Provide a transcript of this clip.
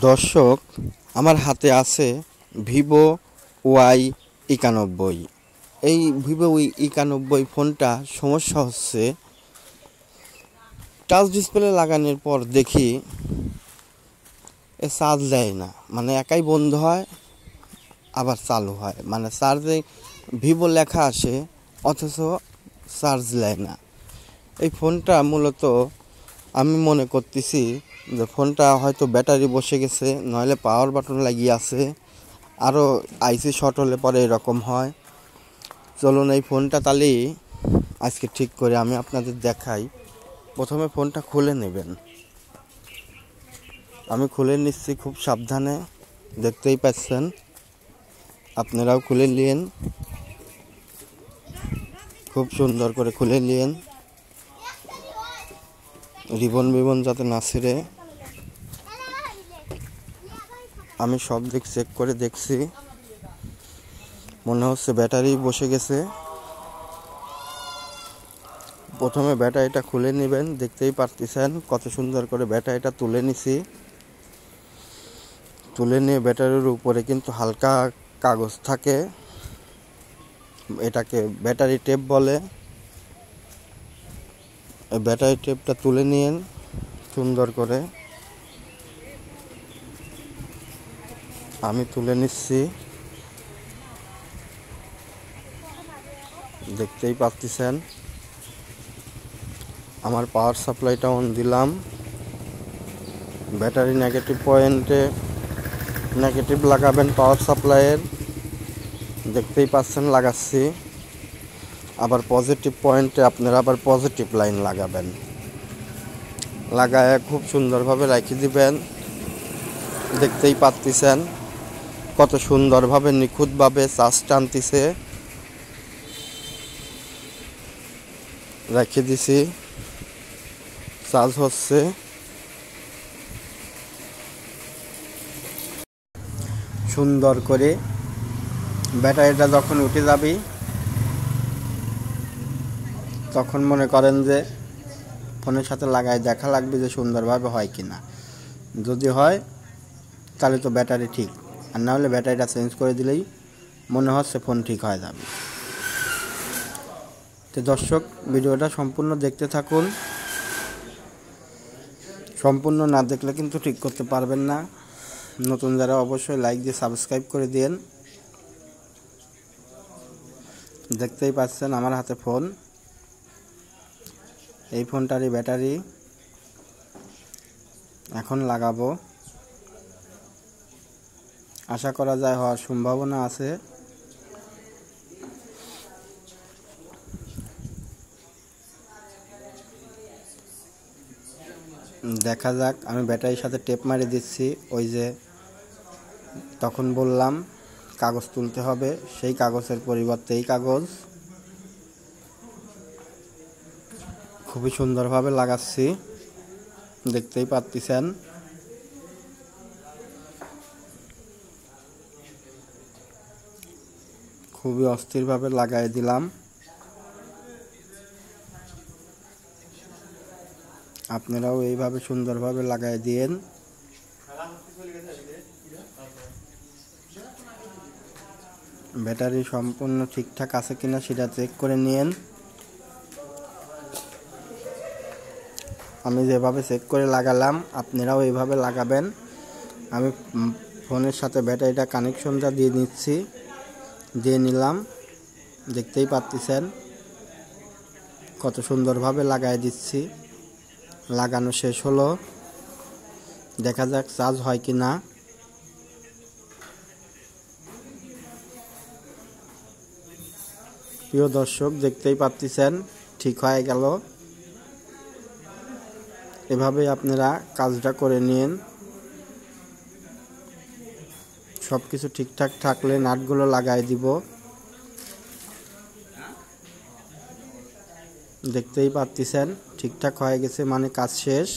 দর্শক, আমার হাতে আছে ভিভো Y91। এই ভিভো Y91 ফোনটা সমস্যা হচ্ছে, টাচ ডিসপ্লে লাগানোর পর দেখি চার্জ দেয় না, মানে একাই বন্ধ হয় আবার চালু হয়, মানে চার্জে ভিভো লেখা আসে অথচ চার্জ নেয় না। এই ফোনটা মূলত আমি মনে করতেছি যে ফোনটা হয়তো ব্যাটারি বসে গেছে, নইলে পাওয়ার বাটন লাগিয়ে আছে, আরও আইসি শর্ট হলে পরে এরকম হয়। চলুন এই ফোনটা তাহলে আজকে ঠিক করে আমি আপনাদের দেখাই। প্রথমে ফোনটা খুলে নেবেন, আমি খুলে নিচ্ছি খুব সাবধানে, দেখতেই পাচ্ছেন। আপনারাও খুলে নিন, খুব সুন্দর করে খুলে নিন, রিবন যাতে না ছিঁড়ে। আমি সব দিক চেক করে দেখছি, মনে হচ্ছে ব্যাটারি বসে গেছে। প্রথমে ব্যাটারিটা খুলে নেবেন, দেখতেই পারতেছেন কত সুন্দর করে ব্যাটারিটা তুলে নিছি। তুলে নিয়ে ব্যাটারির উপরে কিন্তু হালকা কাগজ থাকে, এটাকে ব্যাটারি টেপ বলে। এই ব্যাটারি টেপটা তুলে নিন সুন্দর করে। আমি তুলে নিচ্ছি, দেখতেই পাচ্ছেন। আমার পাওয়ার সাপ্লাইটা অন দিলাম, ব্যাটারি নেগেটিভ পয়েন্টে নেগেটিভ লাগাবেন পাওয়ার সাপ্লাইয়ের, দেখতেই পাচ্ছেন লাগাচ্ছি। আবার পজিটিভ পয়েন্টে আপনারা আবার পজিটিভ লাইন লাগাবেন, লাগায় খুব সুন্দরভাবে রেখে দিবেন। দেখতেই পাচ্ছেন কত সুন্দরভাবে নিখুঁতভাবে চার্জ টানতেছে। রেখে দিছি, চার্জ হচ্ছে। সুন্দর করে ব্যাটারিটা যখন উঠে যাবে তখন মনে করেন যে ফোনের সাথে লাগাই দেখা লাগবে যে সুন্দরভাবে হয় কিনা। যদি হয় তাহলে তো ব্যাটারি ঠিক, আর না হলে ব্যাটারিটা চেঞ্জ করে দিলেই মনে হচ্ছে ফোন ঠিক হয়ে যাবে। তো দর্শক, ভিডিওটা সম্পূর্ণ দেখতে থাকুন, সম্পূর্ণ না দেখলে কিন্তু ঠিক করতে পারবেন না। নতুন যারা অবশ্যই লাইক দিয়ে সাবস্ক্রাইব করে দিন। দেখতেই পাচ্ছেন আমার হাতে ফোন, এই ফোনটারই ব্যাটারি এখন লাগাবো। আশা করা যায় হওয়ার সম্ভাবনা আছে। দেখা যাক, আমি ব্যাটারির সাথে টেপ মারি দিচ্ছি। ওই যে তখন বললাম কাগজ তুলতে হবে, সেই কাগজের পরিবর্তে এই কাগজ। খুবই সুন্দরভাবে লাগাচ্ছি, দেখতেই পাচ্ছেন। খুবই অস্থিরভাবে লাগাই দিলাম। আপনারাও এইভাবে সুন্দরভাবে লাগাই দিন। ব্যাটারি সম্পূর্ণ ঠিকঠাক আছে কিনা সেটা চেক করে নিন। আমি যেভাবে চেক করে লাগালাম আপনারাও এইভাবে লাগাবেন। আমি ফোনের সাথে ব্যাটারিটা কানেকশনটা দিয়ে নিলাম, দেখতেই পাচ্ছেন কত সুন্দরভাবে লাগাই দিচ্ছি। লাগানো শেষ হলো, দেখা যাক চার্জ হয় কি না। প্রিয় দর্শক, দেখতেই পাচ্ছেন ঠিক হয়ে গেল। এভাবে আপনারা কাজটা করে নিন। সব কিছু ঠিকঠাক থাকলে নাটগুলো লাগাই দিব। দেখতেই পাচ্ছেন ঠিকঠাক হয়ে গেছে, মানে কাজ শেষ।